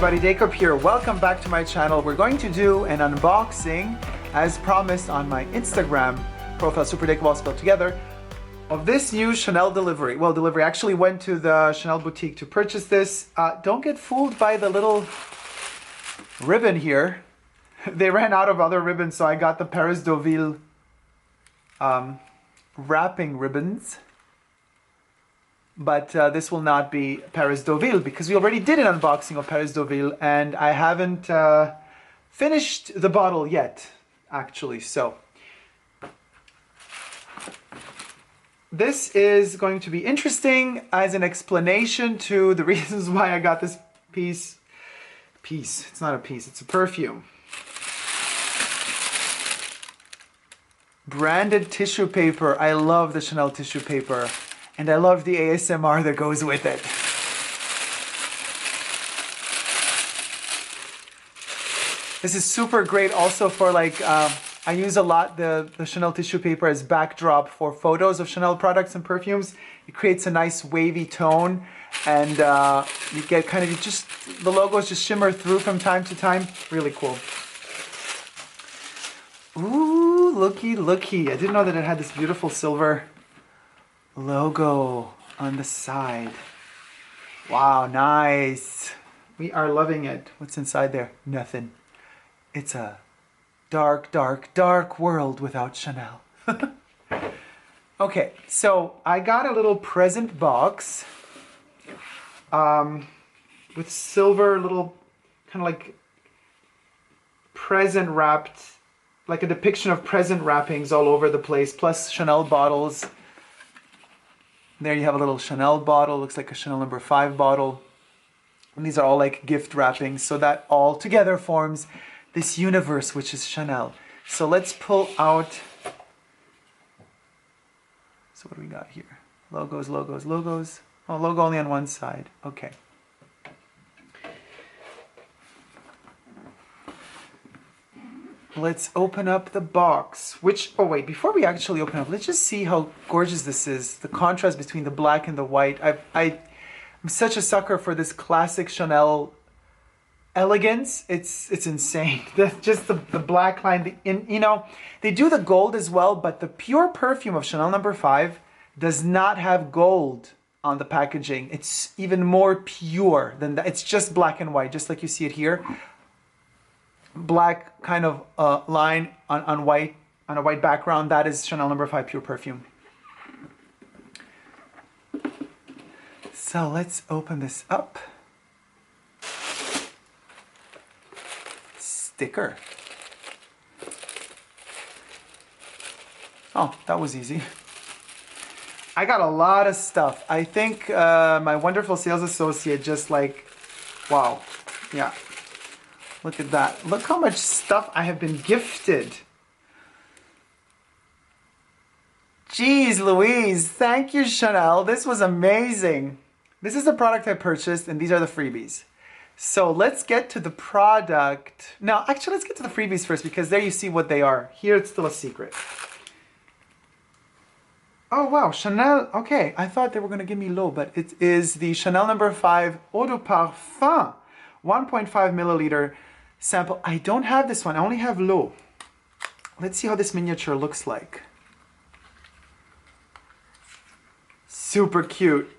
everybody, Dacob here. Welcome back to my channel. We're going to do an unboxing, as promised on my Instagram profile, superdacob all spelled together, of this new Chanel delivery. Well, delivery. I actually went to the Chanel boutique to purchase this. Don't get fooled by the little ribbon here. They ran out of other ribbons, so I got the Paris Deauville wrapping ribbons. But this will not be Paris Deauville because we already did an unboxing of Paris Deauville and I haven't finished the bottle yet, actually. So this is going to be interesting as an explanation to the reasons why I got this piece. It's not a piece, it's a perfume. Branded tissue paper. I love the Chanel tissue paper. And I love the ASMR that goes with it. This is super great also for like, I use a lot the Chanel tissue paper as backdrop for photos of Chanel products and perfumes. It creates a nice wavy tone and you get kind of, just the logos just shimmer through from time to time. Really cool. Ooh, looky. I didn't know that it had this beautiful silver logo on the side. Wow, nice. We are loving it. What's inside there? Nothing. It's a dark, dark, dark world without Chanel. Okay, so I got a little present box with silver little kind of like present wrapped, like a depiction of present wrappings all over the place, plus Chanel bottles. There you have a little Chanel bottle, looks like a Chanel No. 5 bottle. And these are all like gift wrappings, so that all together forms this universe, which is Chanel. So let's pull out, so what do we got here? Logos. Oh, logo only on one side, okay. Let's open up the box, oh wait, before we actually open up, let's just see how gorgeous this is. The contrast between the black and the white. I'm such a sucker for this classic Chanel elegance. It's insane. Just the black line, you know, they do the gold as well, but the pure perfume of Chanel No. 5 does not have gold on the packaging. It's even more pure than that. It's just black and white, just like you see it here. Black kind of line on a white background. That is Chanel No. 5 pure perfume. So let's open this up. Sticker. Oh, that was easy. I got a lot of stuff. I think my wonderful sales associate just like, wow, yeah. Look at that. Look how much stuff I have been gifted. Jeez Louise, thank you Chanel. This was amazing. This is the product I purchased and these are the freebies. So let's get to the product. Now, actually, let's get to the freebies first because there you see what they are. Here it's still a secret. Oh wow, Chanel. Okay, I thought they were going to give me l'eau, but it is the Chanel No. 5 Eau de Parfum 1.5 milliliter sample. I don't have this one, I only have l'eau. Let's see how this miniature looks like. Super cute.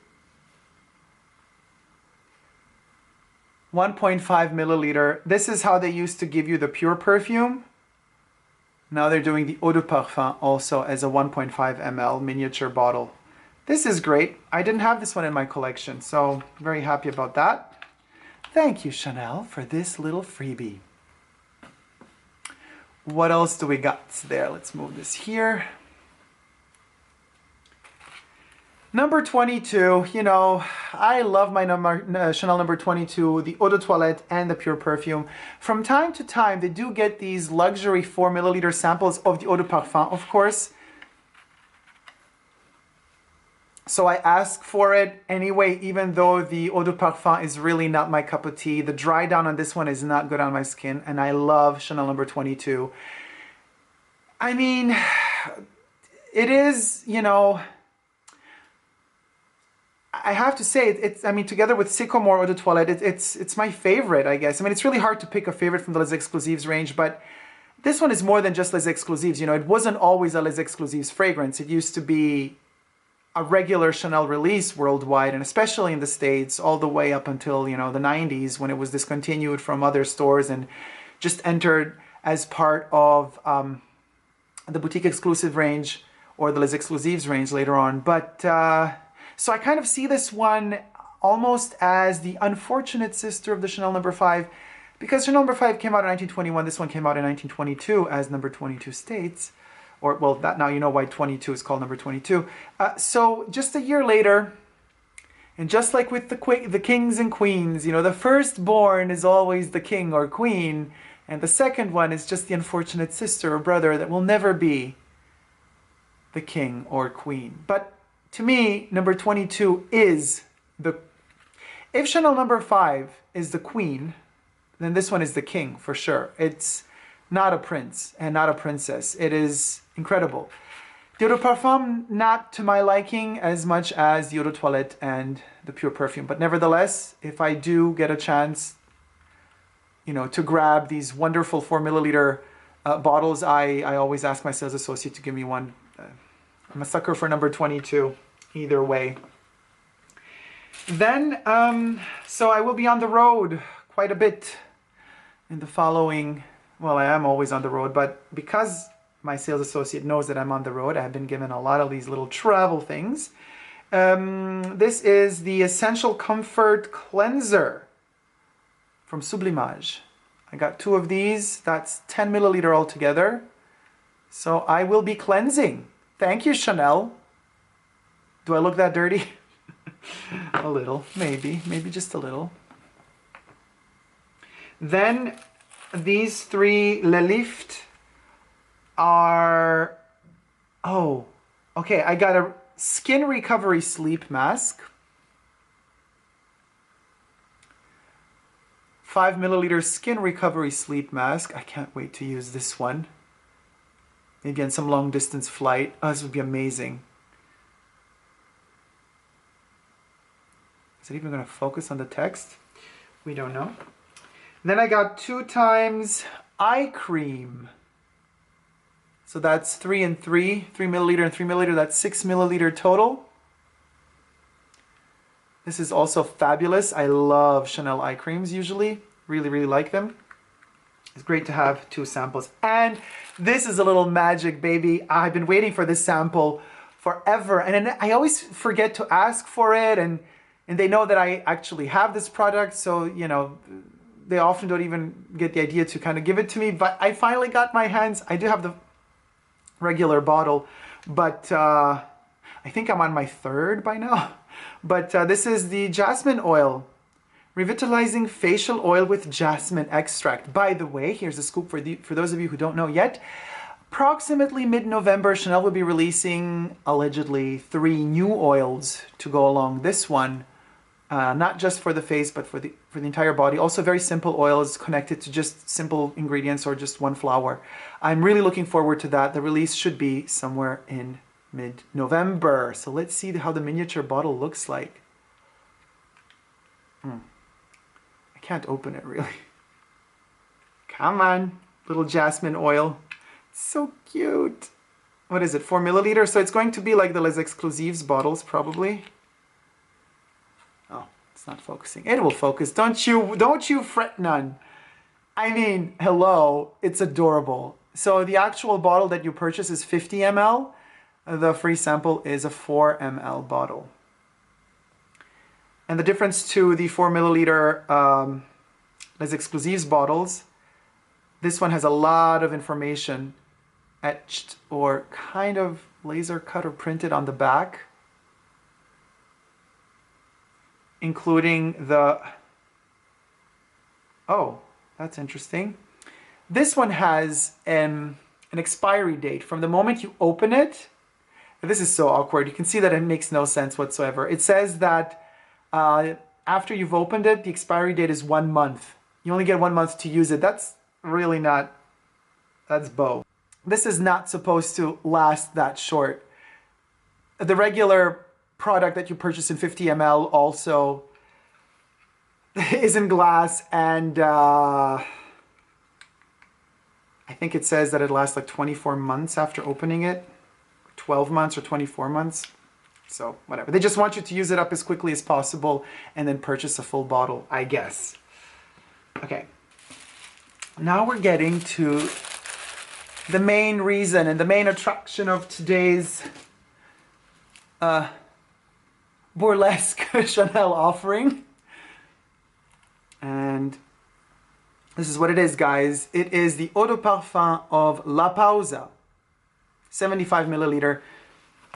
1.5 milliliter. This is how they used to give you the pure perfume. Now they're doing the Eau de Parfum also as a 1.5 ml miniature bottle. This is great. I didn't have this one in my collection, so very happy about that. Thank you, Chanel, for this little freebie. What else do we got there? Let's move this here. Number 22, you know, I love my Chanel number 22, the Eau de Toilette and the pure perfume. From time to time, they do get these luxury 4 milliliter samples of the Eau de Parfum, of course. So I ask for it anyway, even though the Eau de Parfum is really not my cup of tea. The dry down on this one is not good on my skin, and I love Chanel number 22. I mean, it is, you know, I have to say, it's, I mean, together with Sycamore Eau de Toilette, it's my favorite, I guess. I mean, it's really hard to pick a favorite from the Les Exclusives range, but this one is more than just Les Exclusives. You know, it wasn't always a Les Exclusives fragrance. It used to be a regular Chanel release worldwide, and especially in the States, all the way up until, you know, the 90s, when it was discontinued from other stores and just entered as part of the boutique exclusive range or the Les Exclusives range later on. But so I kind of see this one almost as the unfortunate sister of the Chanel No. 5, because Chanel No. 5 came out in 1921, this one came out in 1922, as number 22 states. Or, well, that now you know why 22 is called number 22. So just a year later, and just like with the kings and queens, you know, the firstborn is always the king or queen, and the second one is just the unfortunate sister or brother that will never be the king or queen. But to me, number 22 is the... If Chanel No. 5 is the queen, then this one is the king for sure. It's not a prince and not a princess. It is incredible. The Eau de Parfum, not to my liking as much as the Eau de Toilette and the Pure Perfume. But nevertheless, if I do get a chance, you know, to grab these wonderful 4 milliliter bottles, I always ask my sales associate to give me one. I'm a sucker for number 22, either way. Then, so I will be on the road quite a bit in the following... Well, I am always on the road, but because my sales associate knows that I'm on the road, I have been given a lot of these little travel things. This is the Essential Comfort Cleanser from Sublimage. I got 2 of these. That's 10 milliliter altogether. So I will be cleansing. Thank you, Chanel. Do I look that dirty? A little, maybe just a little. Then these 3 Le Lift are... Oh, okay. I got a Skin Recovery Sleep Mask. 5 milliliter Skin Recovery Sleep Mask. I can't wait to use this one. Maybe on some long distance flight. Oh, this would be amazing. Is it even going to focus on the text? We don't know. And then I got 2 times eye cream. So that's 3 and 3. 3 milliliter and 3 milliliter. That's 6 milliliter total. This is also fabulous. I love Chanel eye creams usually. Really, really like them. It's great to have 2 samples. And this is a little magic, baby. I've been waiting for this sample forever. And I always forget to ask for it. And they know that I actually have this product. So, you know, they often don't even get the idea to kind of give it to me. But I finally got my hands. I do have the regular bottle. But I think I'm on my 3rd by now. But this is the Jasmine oil. Revitalizing facial oil with jasmine extract. By the way, here's a scoop for those of you who don't know yet. Approximately mid-November, Chanel will be releasing, allegedly, 3 new oils to go along this one. Not just for the face, but for the entire body. Also very simple oils connected to just simple ingredients or just 1 flower. I'm really looking forward to that. The release should be somewhere in mid-November. So let's see how the miniature bottle looks like. I can't open it really. Come on, little jasmine oil. So cute. What is it, 4 milliliter? So it's going to be like the Les Exclusives bottles probably. Oh, it's not focusing. It will focus. Don't you fret none. I mean, hello, it's adorable. So the actual bottle that you purchase is 50 ml. The free sample is a 4 ml bottle. And the difference to the 4 milliliter Les Exclusives bottles, this one has a lot of information etched or kind of laser cut or printed on the back, including the... Oh, that's interesting. This one has an expiry date from the moment you open it. This is so awkward. You can see that it makes no sense whatsoever. It says that after you've opened it, the expiry date is 1 month. You only get 1 month to use it. That's really not, that's bow. This is not supposed to last that short. The regular product that you purchase in 50 ml also is in glass, and I think it says that it lasts like 24 months after opening it, 12 months or 24 months. So whatever. They just want you to use it up as quickly as possible and then purchase a full bottle, I guess. Okay. Now we're getting to the main reason and the main attraction of today's burlesque Chanel offering. And this is what it is, guys. It is the eau de parfum of La Pausa, 75 milliliter.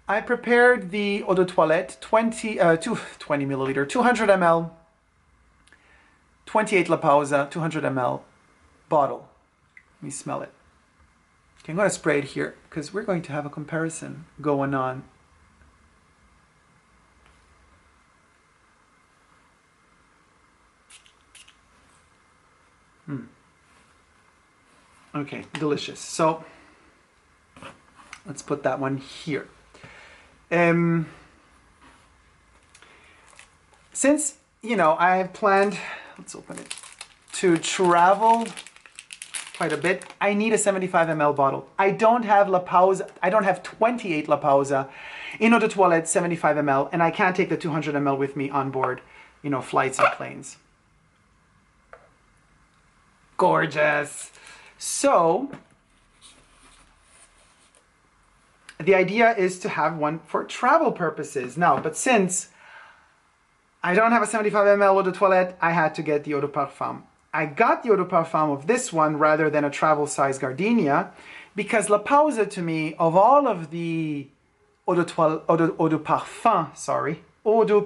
I prepared the eau de toilette, 20 milliliter, 200 ml, 28 La Pausa, 200 ml bottle. Let me smell it. Okay, I'm going to spray it here because we're going to have a comparison going on. Okay, delicious. So let's put that one here. Since, you know, I have planned, let's open it, to travel quite a bit, I need a 75 ml bottle. I don't have La Pausa, I don't have 28 La Pausa in eau de toilette 75 ml, and I can't take the 200 ml with me on board, you know, flights and planes. Gorgeous. So the idea is to have one for travel purposes. Now, but since I don't have a 75 ml eau de toilette, I had to get the eau de parfum. I got the eau de parfum of this one rather than a travel size gardenia because La Pausa, to me, of all of the eau de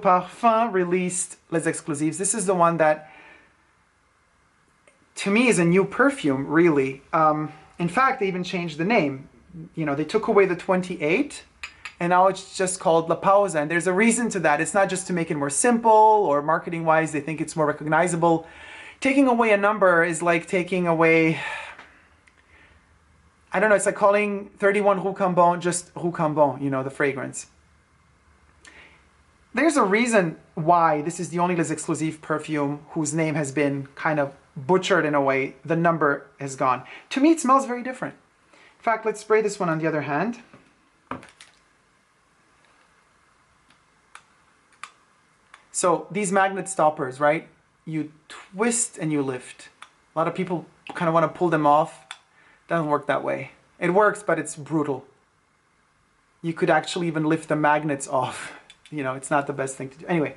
parfum released Les Exclusives, this is the one that to me is a new perfume, really. In fact, they even changed the name. You know, they took away the 28 and now it's just called La Pausa. And there's a reason to that. It's not just to make it more simple or marketing wise, they think it's more recognizable. Taking away a number is like taking away, I don't know, it's like calling 31 Rue Cambon just Rue Cambon, you know, the fragrance. There's a reason why this is the only Les Exclusives perfume whose name has been kind of butchered in a way. The number has gone. To me, it smells very different. In fact, let's spray this one on the other hand. So these magnet stoppers, right? You twist and you lift. A lot of people kind of want to pull them off. Doesn't work that way. It works, but it's brutal. You could actually even lift the magnets off. You know, it's not the best thing to do. Anyway.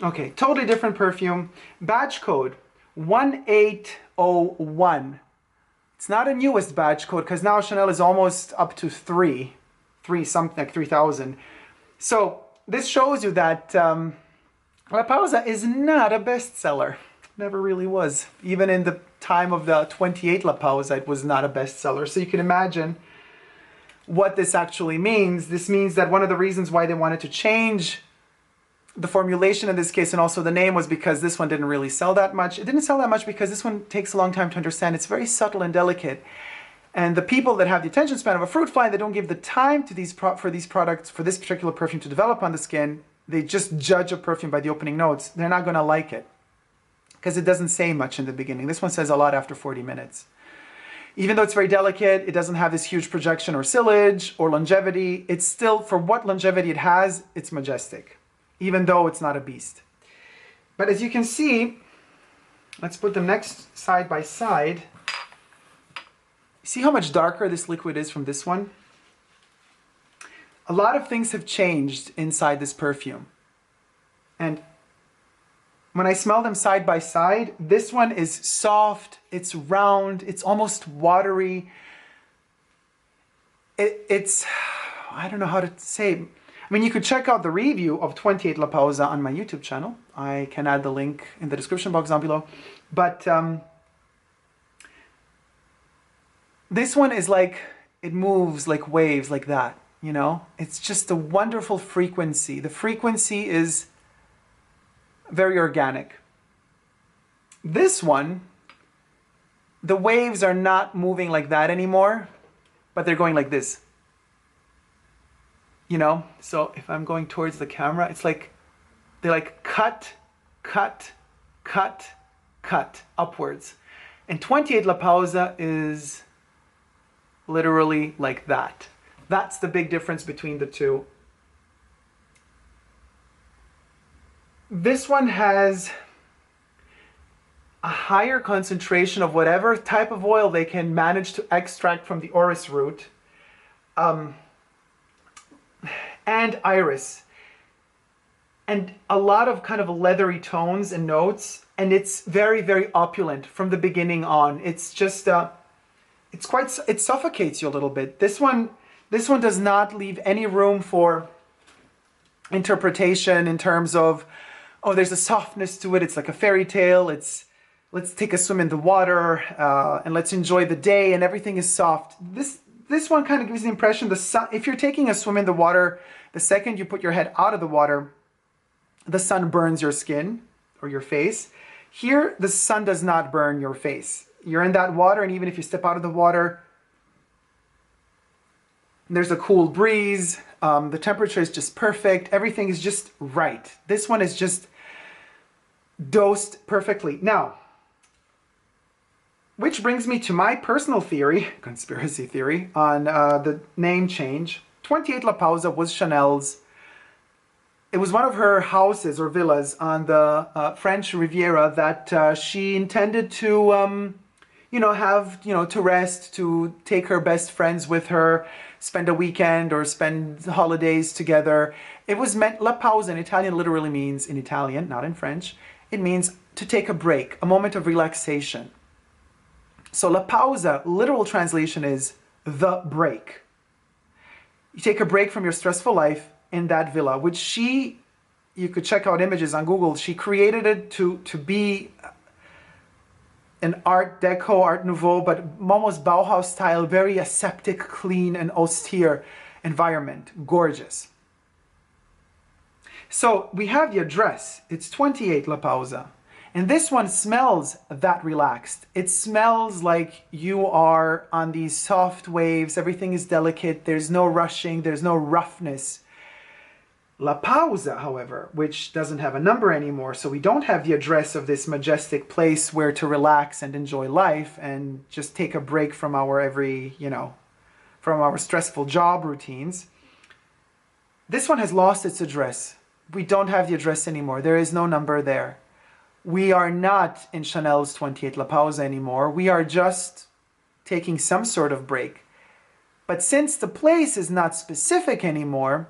Okay, totally different perfume. Badge code 1801. It's not a newest badge code because now Chanel is almost up to three something like 3,000. So this shows you that La Pausa is not a bestseller. Never really was. Even in the time of the 28 La Pausa, it was not a bestseller. So you can imagine what this actually means. This means that one of the reasons why they wanted to change the formulation in this case and also the name was because this one didn't really sell that much. It didn't sell that much because this one takes a long time to understand. It's very subtle and delicate. And the people that have the attention span of a fruit fly, they don't give the time to for these products, for this particular perfume to develop on the skin. They just judge a perfume by the opening notes. They're not going to like it because it doesn't say much in the beginning. This one says a lot after 40 minutes. Even though it's very delicate, it doesn't have this huge projection or sillage or longevity. It's still, for what longevity it has, it's majestic, even though it's not a beast. But as you can see, let's put them next side by side. See how much darker this liquid is from this one? A lot of things have changed inside this perfume. And when I smell them side by side, this one is soft, it's round, it's almost watery. It's, I don't know how to say. I mean, you could check out the review of 28 La Pausa on my YouTube channel. I can add the link in the description box down below. But this one is like, it moves like waves like that, you know? It's just a wonderful frequency. The frequency is very organic. This one the waves are not moving like that anymore, but they're going like this. You know? So if I'm going towards the camera, it's like they like cut, cut, cut, cut upwards. And 28 La Pausa is literally like that. That's the big difference between the two. This one has a higher concentration of whatever type of oil they can manage to extract from the orris root, and iris, and a lot of kind of leathery tones and notes, and it's very, very opulent from the beginning on. It's just it suffocates you a little bit. This one does not leave any room for interpretation in terms of, oh, there's a softness to it, it's like a fairy tale, it's let's take a swim in the water and let's enjoy the day and everything is soft. This one kind of gives the impression if you're taking a swim in the water, the second you put your head out of the water, the sun burns your skin or your face. Here, the sun does not burn your face. You're in that water, and even if you step out of the water, there's a cool breeze. The temperature is just perfect. Everything is just right. This one is just dosed perfectly. Now, which brings me to my personal theory, conspiracy theory, on the name change. 28 La Pausa was Chanel's. It was one of her houses or villas on the French Riviera that she intended to, to rest, to take her best friends with her, spend a weekend or spend holidays together. It was meant, La Pausa in Italian literally means, in Italian, not in French, it means to take a break, a moment of relaxation. So La Pausa, literal translation is the break. You take a break from your stressful life in that villa, which you could check out images on Google, she created it to be an Art Deco, Art Nouveau, but almost Bauhaus style, very aseptic, clean, and austere environment. Gorgeous. So we have the address. It's 28 La Pausa. And this one smells that relaxed. It smells like you are on these soft waves. Everything is delicate. There's no rushing. There's no roughness. La Pausa, however, which doesn't have a number anymore, so we don't have the address of this majestic place where to relax and enjoy life and just take a break from our from our stressful job routines. This one has lost its address. We don't have the address anymore. There is no number there. We are not in Chanel's 28 La Pausa anymore. We are just taking some sort of break. But since the place is not specific anymore,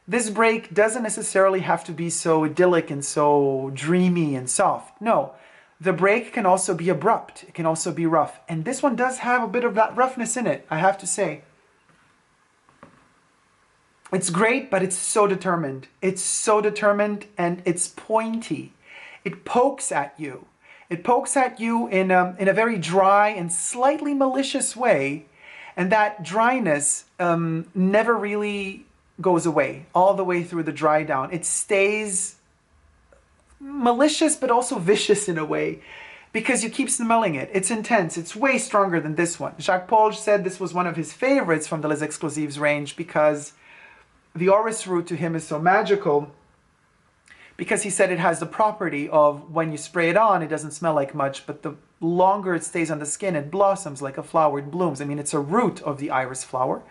this break doesn't necessarily have to be so idyllic and so dreamy and soft. No, the break can also be abrupt. It can also be rough. And this one does have a bit of that roughness in it, I have to say. It's great, but it's so determined. It's so determined and it's pointy. It pokes at you. It pokes at you in a very dry and slightly malicious way. And that dryness never really goes away all the way through the dry down. It stays malicious but also vicious in a way because you keep smelling it. It's intense. It's way stronger than this one. Jacques Paul said this was one of his favorites from the Les Exclusives range because the orris root to him is so magical, because he said it has the property of when you spray it on, it doesn't smell like much, but the longer it stays on the skin, it blossoms like a flower, it blooms. I mean, it's a root of the iris flower.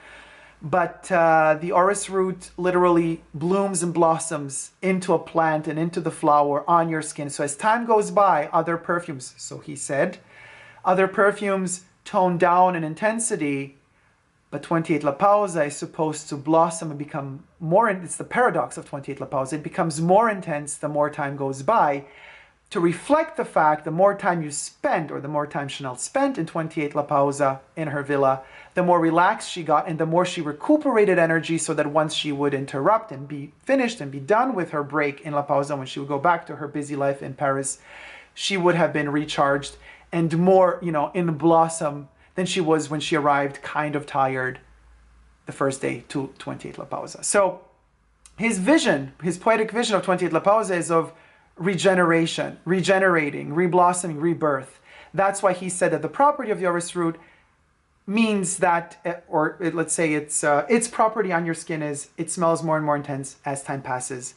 But the orris root literally blooms and blossoms into a plant and into the flower on your skin. So as time goes by, other perfumes, so he said, other perfumes tone down in intensity, but 28 La Pausa is supposed to blossom and become more, it's the paradox of 28 La Pausa, it becomes more intense the more time goes by, to reflect the fact the more time you spend, or the more time Chanel spent in 28 La Pausa in her villa, the more relaxed she got and the more she recuperated energy, so that once she would interrupt and be finished and be done with her break in La Pausa, when she would go back to her busy life in Paris, she would have been recharged and more, in blossom than she was when she arrived kind of tired the first day to 28 La Pausa. So his vision, his poetic vision of 28 La Pausa is of regeneration, regenerating, reblossoming, rebirth. That's why he said that the property of the orris root means that, let's say its property on your skin is it smells more and more intense as time passes,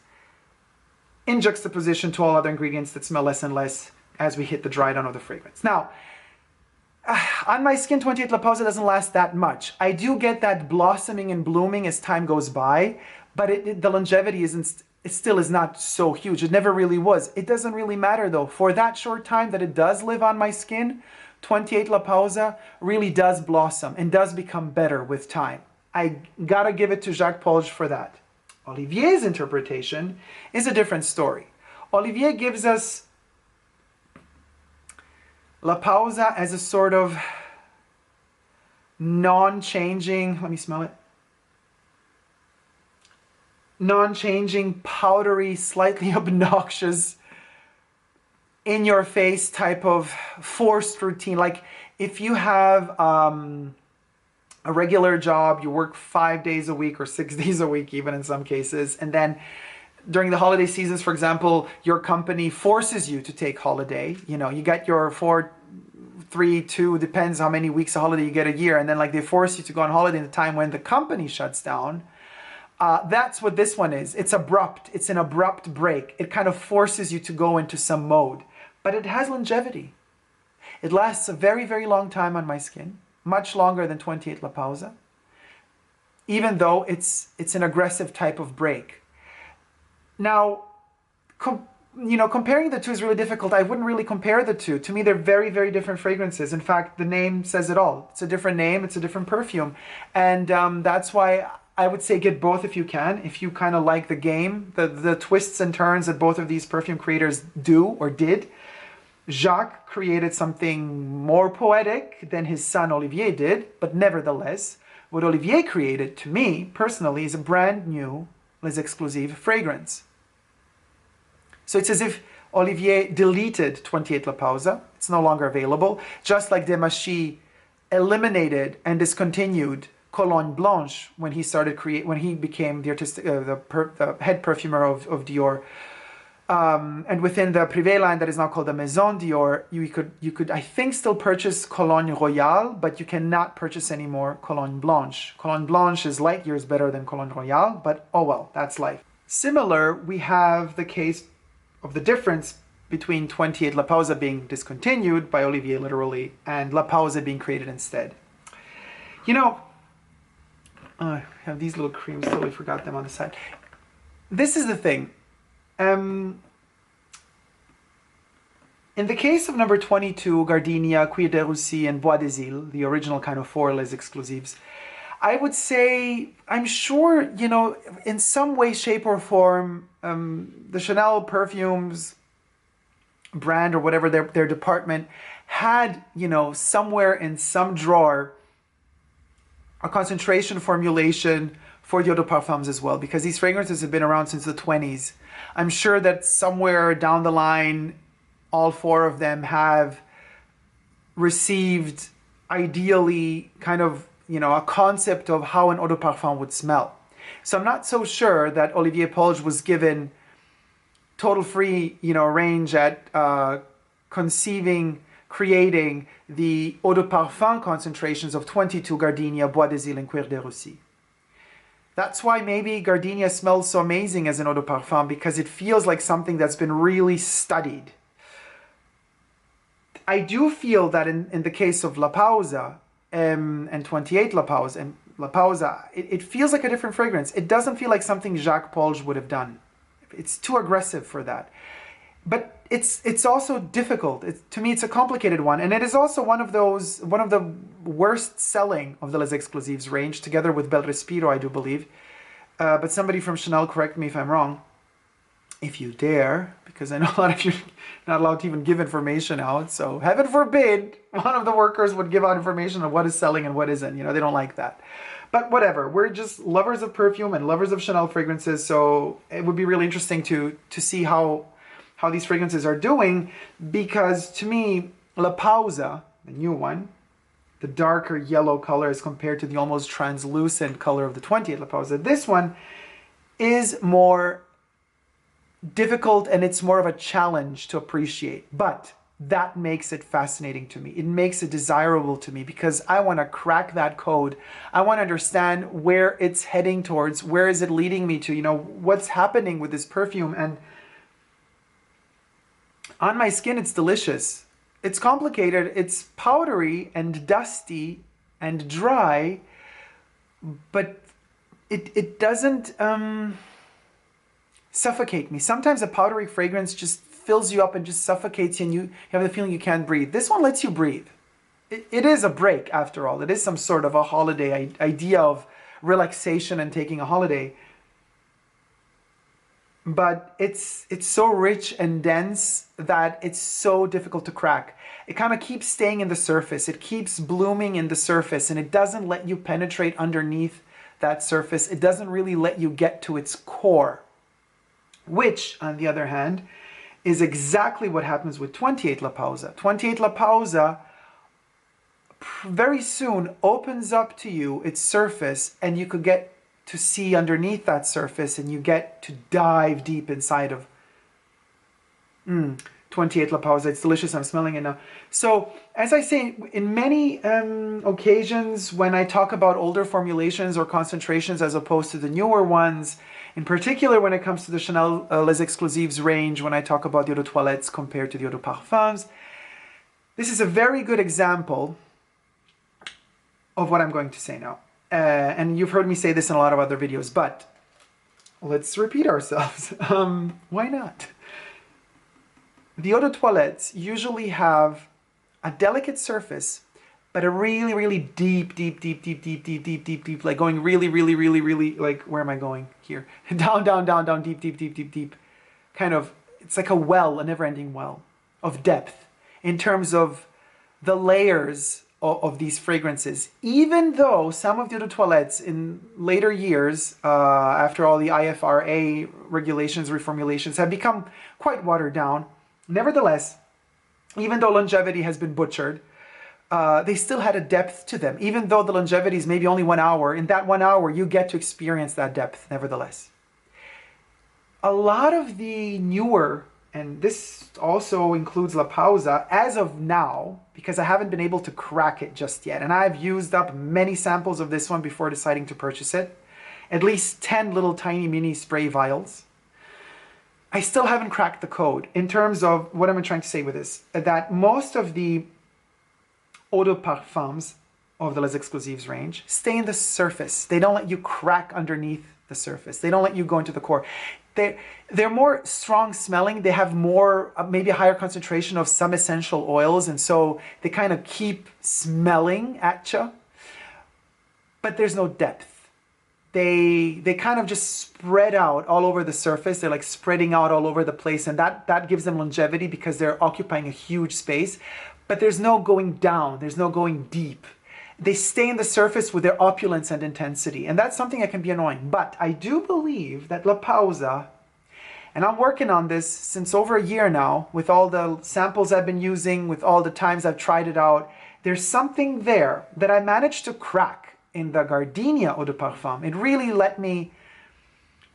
in juxtaposition to all other ingredients that smell less and less as we hit the dry down of the fragrance. Now, on my skin, 28 La Pausa doesn't last that much. I do get that blossoming and blooming as time goes by, but the longevity it still is not so huge. It never really was. It doesn't really matter though. For that short time that it does live on my skin, 28 La Pausa really does blossom and does become better with time. I gotta give it to Jacques Polge for that. Olivier's interpretation is a different story. Olivier gives us La Pausa as a sort of non-changing, let me smell it, non-changing, powdery, slightly obnoxious, in-your-face type of forced routine. Like if you have a regular job, you work 5 days a week or 6 days a week even in some cases, and then during the holiday seasons, for example, your company forces you to take holiday. You know, you get your 4, 3, 2, depends how many weeks of holiday you get a year, and then like they force you to go on holiday in the time when the company shuts down. That's what this one is. It's abrupt. It's an abrupt break. It kind of forces you to go into some mode. But it has longevity. It lasts a very, very long time on my skin. Much longer than 28 La Pausa. Even though it's an aggressive type of break. Now, comparing the two is really difficult. I wouldn't really compare the two. To me, they're very, very different fragrances. In fact, the name says it all. It's a different name. It's a different perfume. And that's why I would say get both if you can. If you kind of like the game, the twists and turns that both of these perfume creators do or did. Jacques created something more poetic than his son Olivier did, but nevertheless, what Olivier created, to me, personally, is a brand new Les Exclusives fragrance. So it's as if Olivier deleted 28 La Pausa. It's no longer available. Just like Demachy eliminated and discontinued Cologne Blanche when he became the head perfumer of Dior. And within the Privé line that is now called the Maison Dior, you could I think still purchase Cologne Royale, but you cannot purchase anymore Cologne Blanche. Cologne Blanche is light years better than Cologne Royale, but oh well, that's life. Similar, we have the case of the difference between 28 La Pausa being discontinued by Olivier literally, and La Pausa being created instead. You know, I have these little creams, totally forgot them on the side. This is the thing. In the case of number 22, Gardenia, Cuir de Russie, and Bois des Îles, the original kind of 4 Les Exclusives, I would say, I'm sure, in some way, shape, or form, the Chanel perfumes brand or whatever their department had, somewhere in some drawer, a concentration formulation for the eau de parfums as well, because these fragrances have been around since the 20s. I'm sure that somewhere down the line, all 4 of them have received, ideally, kind of, a concept of how an eau de parfum would smell. So I'm not so sure that Olivier Polge was given total free, range at creating the eau de parfum concentrations of 22 Gardenia, Bois des Îles, and Cuir de Russie. That's why maybe Gardenia smells so amazing as an eau de parfum, because it feels like something that's been really studied. I do feel that in the case of La Pausa and 28 La Pausa and La Pausa, it feels like a different fragrance. It doesn't feel like something Jacques Polge would have done. It's too aggressive for that. But it's also difficult. To me, it's a complicated one. And it is also one of the worst selling of the Les Exclusives range, together with Bel Respiro, I do believe. But somebody from Chanel, correct me if I'm wrong, if you dare, because I know a lot of you are not allowed to even give information out. So heaven forbid one of the workers would give out information on what is selling and what isn't. They don't like that. But whatever, we're just lovers of perfume and lovers of Chanel fragrances. So it would be really interesting to see how these fragrances are doing, because to me, La Pausa, the new one, the darker yellow color as compared to the almost translucent color of the 20th La Pausa, this one is more difficult and it's more of a challenge to appreciate. But that makes it fascinating to me. It makes it desirable to me because I want to crack that code. I want to understand where it's heading towards. Where is it leading me to? You know, what's happening with this perfume? And on my skin, it's delicious. It's complicated. It's powdery and dusty and dry, but it doesn't suffocate me. Sometimes a powdery fragrance just fills you up and just suffocates you and you have the feeling you can't breathe. This one lets you breathe. It is a break after all. It is some sort of a holiday idea of relaxation and taking a holiday. But it's so rich and dense that it's so difficult to crack. It kind of keeps staying in the surface. It keeps blooming in the surface and it doesn't let you penetrate underneath that surface. It doesn't really let you get to its core, which on the other hand is exactly what happens with 28 La Pausa. 28 La Pausa very soon opens up to you its surface and you could get to see underneath that surface and you get to dive deep inside of 28 La Pausa. It's delicious. I'm smelling it now. So as I say, in many occasions when I talk about older formulations or concentrations as opposed to the newer ones, in particular when it comes to the Chanel Les Exclusives range, when I talk about the Eau de Toilettes compared to the Eau de Parfums, this is a very good example of what I'm going to say now. And you've heard me say this in a lot of other videos, but let's repeat ourselves. Why not? The Eau de Toilettes usually have a delicate surface, but a really, really deep, like going really, like, where am I going here? Down, deep. Kind of, it's like a well, a never-ending well of depth in terms of the layers of these fragrances. Even though some of the Eau de Toilettes in later years, after all the IFRA regulations, reformulations, have become quite watered down, nevertheless, even though longevity has been butchered, they still had a depth to them. Even though the longevity is maybe only 1 hour, in that 1 hour, you get to experience that depth, nevertheless. A lot of the newer, and this also includes La Pausa, as of now, because I haven't been able to crack it just yet, and I've used up many samples of this one before deciding to purchase it, at least 10 little tiny mini spray vials. I still haven't cracked the code in terms of, what am I trying to say with this? That most of the Eau de Parfums of the Les Exclusives range stay in the surface. They don't let you crack underneath the surface. They don't let you go into the core. They're more strong smelling. They have more, maybe a higher concentration of some essential oils, and so they kind of keep smelling at you. But there's no depth. They kind of just spread out all over the surface. They're like spreading out all over the place, and that gives them longevity because they're occupying a huge space. But there's no going down, there's no going deep. They stay in the surface with their opulence and intensity, and that's something that can be annoying. But I do believe that La Pausa, and I'm working on this since over a year now, with all the samples I've been using, with all the times I've tried it out, there's something there that I managed to crack in the Gardenia Eau de Parfum. It really let me,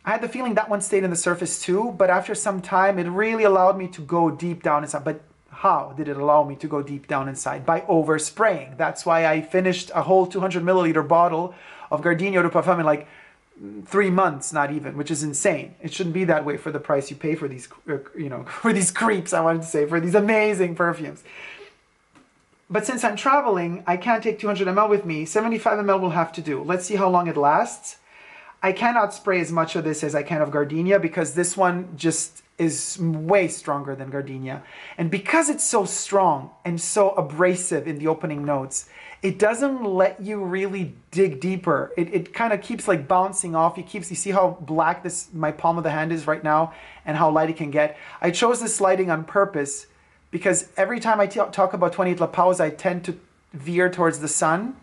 I had the feeling that one stayed in the surface too, but after some time, it really allowed me to go deep down inside. But how did it allow me to go deep down inside? By overspraying. That's why I finished a whole 200 milliliter bottle of Gardenia Eau de Parfum in like 3 months, not even, which is insane. It shouldn't be that way for the price you pay for these, for these creeps, I wanted to say, for these amazing perfumes. But since I'm traveling, I can't take 200 ml with me. 75 ml will have to do. Let's see how long it lasts. I cannot spray as much of this as I can of Gardenia because this one just is way stronger than Gardenia. And because it's so strong and so abrasive in the opening notes, it doesn't let you really dig deeper. It kind of keeps like bouncing off. You see how black my palm of the hand is right now and how light it can get. I chose this lighting on purpose because every time I talk about 28 La Pausa, I tend to veer towards the sun.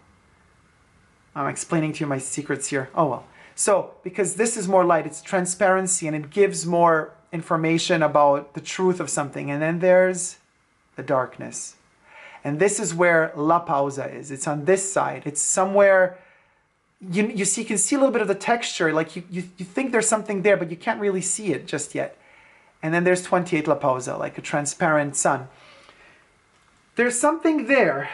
I'm explaining to you my secrets here. Oh well. So, because this is more light, it's transparency, and it gives more information about the truth of something. And then there's the darkness. And this is where La Pausa is. It's on this side. It's somewhere, you can see a little bit of the texture. Like you think there's something there, but you can't really see it just yet. And then there's 28 La Pausa, like a transparent sun. There's something there,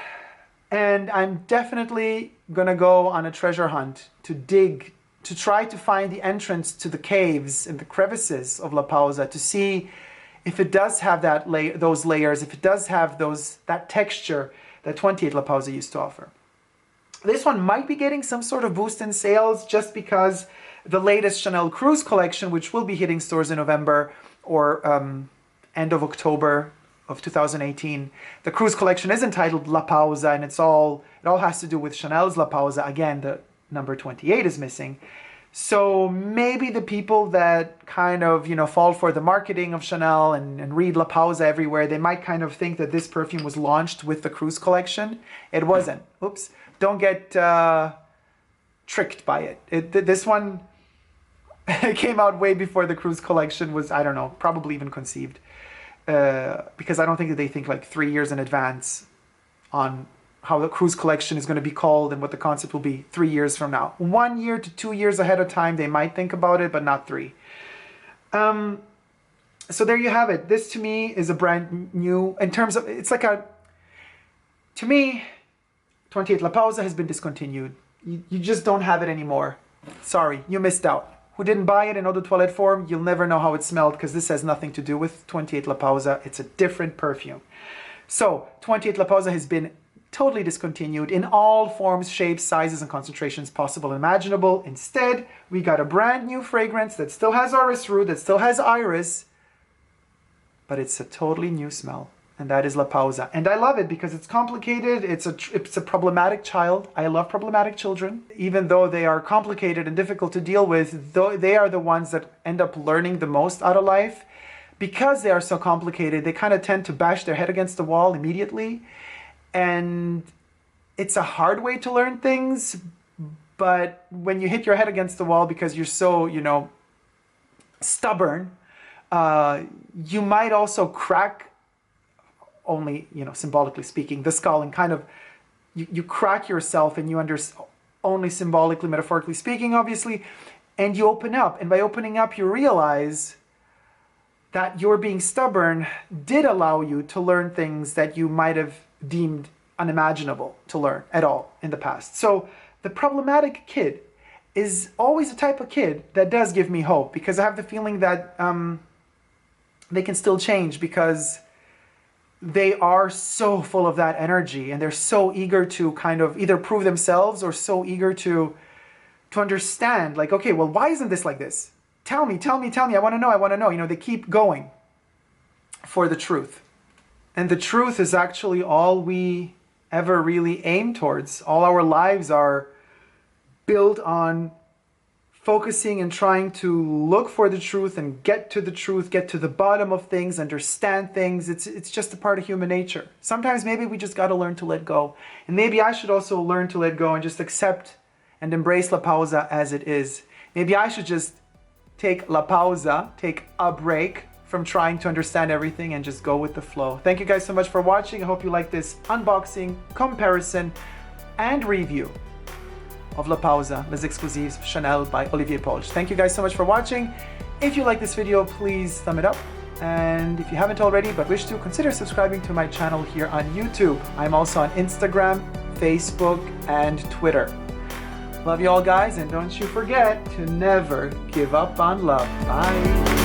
and I'm definitely gonna go on a treasure hunt to dig, to try to find the entrance to the caves and the crevices of La Pausa, to see if it does have those layers, if it does have that texture that 28 La Pausa used to offer. This one might be getting some sort of boost in sales just because the latest Chanel Cruise collection, which will be hitting stores in November or end of October of 2018. The Cruise collection is entitled La Pausa, and it all has to do with Chanel's La Pausa. Again, the number 28 is missing. So maybe the people that kind of, fall for the marketing of Chanel and read La Pausa everywhere, they might kind of think that this perfume was launched with the Cruise collection. It wasn't. Oops. Don't get tricked by it. This one came out way before the Cruise collection was, I don't know, probably even conceived. Because I don't think that they think like 3 years in advance on how the Cruise collection is going to be called and what the concept will be 3 years from now. 1 year to 2 years ahead of time, they might think about it, but not 3. So there you have it. This to me is a brand new, in terms of, it's like to me, 28 La Pausa has been discontinued. You just don't have it anymore. Sorry, you missed out. Who didn't buy it in Eau de Toilette form, you'll never know how it smelled because this has nothing to do with 28 La Pausa. It's a different perfume. So 28 La Pausa has been totally discontinued in all forms, shapes, sizes, and concentrations possible and imaginable. Instead, we got a brand new fragrance that still has orris root, that still has iris, but it's a totally new smell. And that is La Pausa. And I love it because it's complicated. It's a problematic child. I love problematic children. Even though they are complicated and difficult to deal with, they are the ones that end up learning the most out of life. Because they are so complicated, they kind of tend to bash their head against the wall immediately. And it's a hard way to learn things. But when you hit your head against the wall because you're so, stubborn, you might also crack, only, symbolically speaking, the skull, and kind of, you crack yourself, and you only symbolically, metaphorically speaking, obviously, and you open up. And by opening up, you realize that your being stubborn did allow you to learn things that you might have deemed unimaginable to learn at all in the past. So the problematic kid is always the type of kid that does give me hope, because I have the feeling that they can still change, because they are so full of that energy, and they're so eager to kind of either prove themselves or so eager to understand, like, okay, well, why isn't this like this? Tell me, I want to know. They keep going for the truth. And the truth is actually all we ever really aim towards. All our lives are built on focusing and trying to look for the truth and get to the truth, get to the bottom of things, understand things. It's just a part of human nature. Sometimes maybe we just got to learn to let go. And maybe I should also learn to let go and just accept and embrace La Pausa as it is. Maybe I should just take La Pausa, take a break from trying to understand everything and just go with the flow. Thank you guys so much for watching. I hope you like this unboxing, comparison, and review of La Pausa, Les Exclusives Chanel by Olivier Polge. Thank you guys so much for watching. If you like this video, please thumb it up. And if you haven't already but wish to, consider subscribing to my channel here on YouTube. I'm also on Instagram, Facebook, and Twitter. Love you all, guys, and don't you forget to never give up on love. Bye.